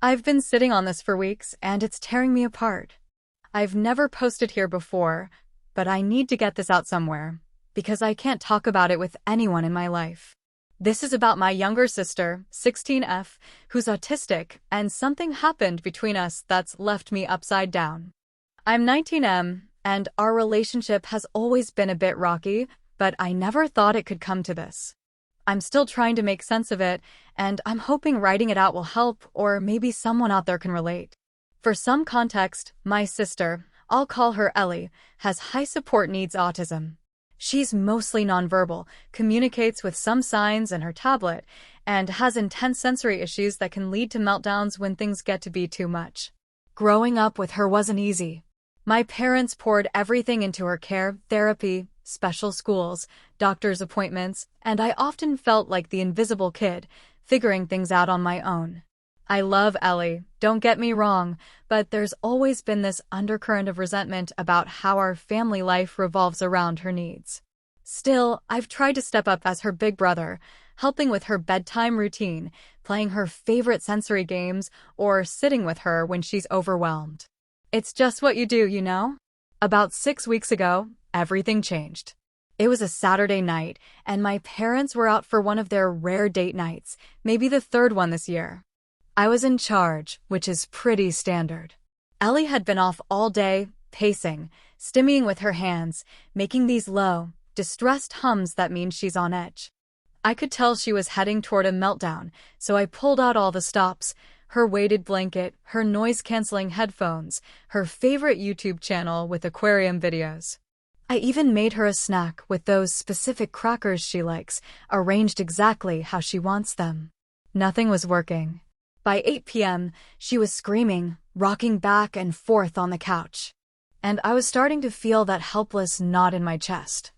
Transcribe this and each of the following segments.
I've been sitting on this for weeks, and it's tearing me apart. I've never posted here before, but I need to get this out somewhere, because I can't talk about it with anyone in my life. This is about my younger sister, 16F, who's autistic, and something happened between us that's left me upside down. I'm 19M, and our relationship has always been a bit rocky, but I never thought it could come to this. I'm still trying to make sense of it, and I'm hoping writing it out will help, or maybe someone out there can relate. For some context, my sister, I'll call her Ellie, has high support needs autism. She's mostly nonverbal, communicates with some signs in her tablet, and has intense sensory issues that can lead to meltdowns when things get to be too much. Growing up with her wasn't easy. My parents poured everything into her care, therapy, special schools, doctor's appointments, and I often felt like the invisible kid, figuring things out on my own. I love Ellie, don't get me wrong, but there's always been this undercurrent of resentment about how our family life revolves around her needs. Still, I've tried to step up as her big brother, helping with her bedtime routine, playing her favorite sensory games, or sitting with her when she's overwhelmed. It's just what you do, you know? About 6 weeks ago, everything changed. It was a Saturday night, and my parents were out for one of their rare date nights, maybe the third one this year. I was in charge, which is pretty standard. Ellie had been off all day, pacing, stimming with her hands, making these low, distressed hums that mean she's on edge. I could tell she was heading toward a meltdown, so I pulled out all the stops: her weighted blanket, her noise-canceling headphones, her favorite YouTube channel with aquarium videos. I even made her a snack with those specific crackers she likes, arranged exactly how she wants them. Nothing was working. By 8 p.m., she was screaming, rocking back and forth on the couch. And I was starting to feel that helpless knot in my chest.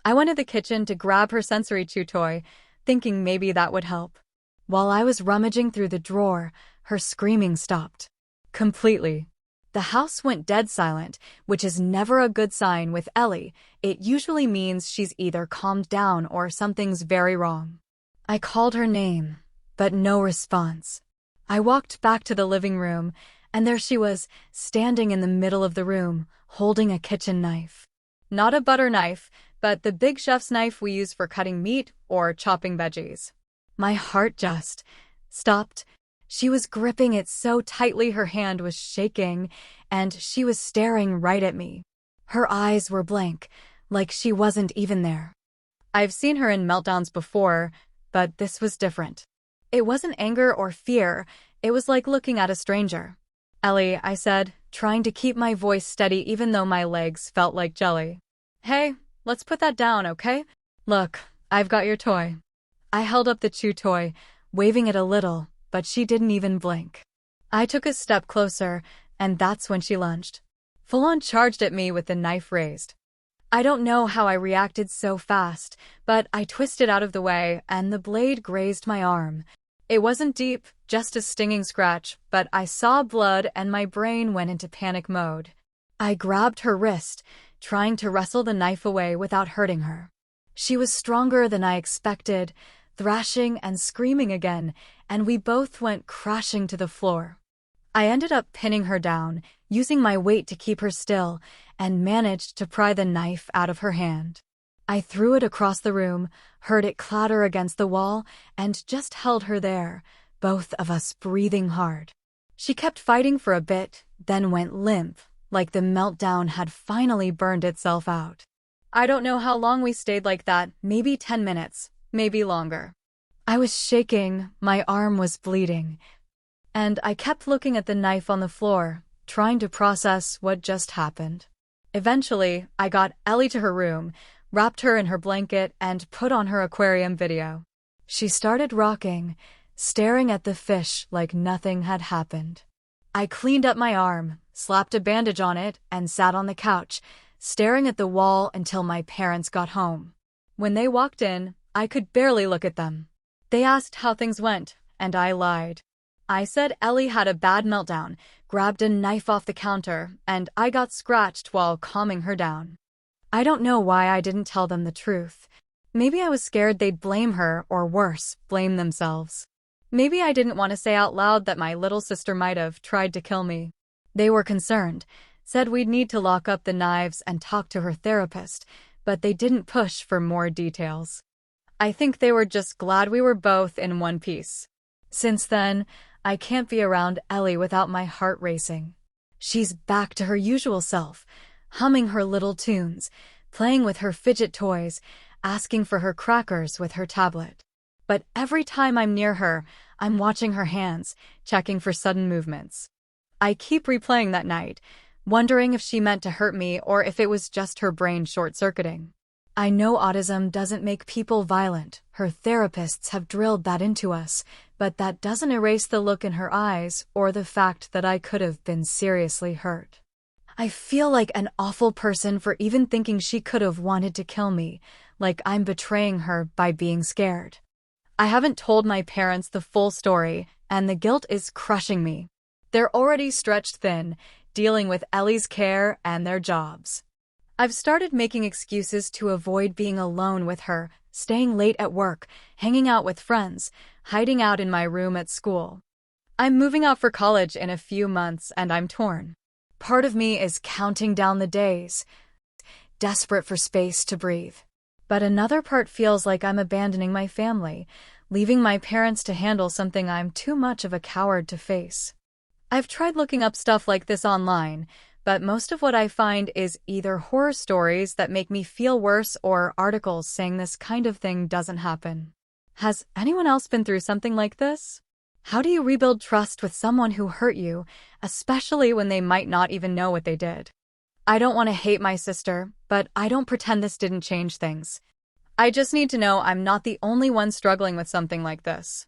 I went to the kitchen to grab her sensory chew toy, thinking maybe that would help. While I was rummaging through the drawer, her screaming stopped. Completely. The house went dead silent, which is never a good sign with Ellie. It usually means she's either calmed down or something's very wrong. I called her name, but no response. I walked back to the living room, and there she was, standing in the middle of the room, holding a kitchen knife. Not a butter knife, but the big chef's knife we use for cutting meat or chopping veggies. My heart just stopped. She was gripping it so tightly her hand was shaking, and she was staring right at me. Her eyes were blank, like she wasn't even there. I've seen her in meltdowns before, but this was different. It wasn't anger or fear, it was like looking at a stranger. "Ellie," I said, trying to keep my voice steady even though my legs felt like jelly. "Hey, let's put that down, okay? Look, I've got your toy." I held up the chew toy, waving it a little, but she didn't even blink. I took a step closer, and that's when she lunged. Full-on charged at me with the knife raised. I don't know how I reacted so fast, but I twisted out of the way, and the blade grazed my arm. It wasn't deep, just a stinging scratch, but I saw blood and my brain went into panic mode. I grabbed her wrist, trying to wrestle the knife away without hurting her. She was stronger than I expected, thrashing and screaming again, and we both went crashing to the floor. I ended up pinning her down, using my weight to keep her still, and managed to pry the knife out of her hand. I threw it across the room, heard it clatter against the wall, and just held her there, both of us breathing hard. She kept fighting for a bit, then went limp, like the meltdown had finally burned itself out. I don't know how long we stayed like that, maybe 10 minutes, maybe longer. I was shaking, my arm was bleeding, and I kept looking at the knife on the floor, trying to process what just happened. Eventually, I got Ellie to her room, wrapped her in her blanket, and put on her aquarium video. She started rocking, staring at the fish like nothing had happened. I cleaned up my arm, slapped a bandage on it, and sat on the couch, staring at the wall until my parents got home. When they walked in, I could barely look at them. They asked how things went, and I lied. I said Ellie had a bad meltdown, grabbed a knife off the counter, and I got scratched while calming her down. I don't know why I didn't tell them the truth. Maybe I was scared they'd blame her, or worse, blame themselves. Maybe I didn't want to say out loud that my little sister might have tried to kill me. They were concerned, said we'd need to lock up the knives and talk to her therapist, but they didn't push for more details. I think they were just glad we were both in one piece. Since then, I can't be around Ellie without my heart racing. She's back to her usual self, humming her little tunes, playing with her fidget toys, asking for her crackers with her tablet. But every time I'm near her, I'm watching her hands, checking for sudden movements. I keep replaying that night, wondering if she meant to hurt me or if it was just her brain short-circuiting. I know autism doesn't make people violent. Her therapists have drilled that into us, but that doesn't erase the look in her eyes or the fact that I could have been seriously hurt. I feel like an awful person for even thinking she could have wanted to kill me, like I'm betraying her by being scared. I haven't told my parents the full story, and the guilt is crushing me. They're already stretched thin, dealing with Ellie's care and their jobs. I've started making excuses to avoid being alone with her, staying late at work, hanging out with friends, hiding out in my room at school. I'm moving out for college in a few months and I'm torn. Part of me is counting down the days, desperate for space to breathe. But another part feels like I'm abandoning my family, leaving my parents to handle something I'm too much of a coward to face. I've tried looking up stuff like this online, but most of what I find is either horror stories that make me feel worse or articles saying this kind of thing doesn't happen. Has anyone else been through something like this? How do you rebuild trust with someone who hurt you, especially when they might not even know what they did? I don't want to hate my sister, but I don't pretend this didn't change things. I just need to know I'm not the only one struggling with something like this.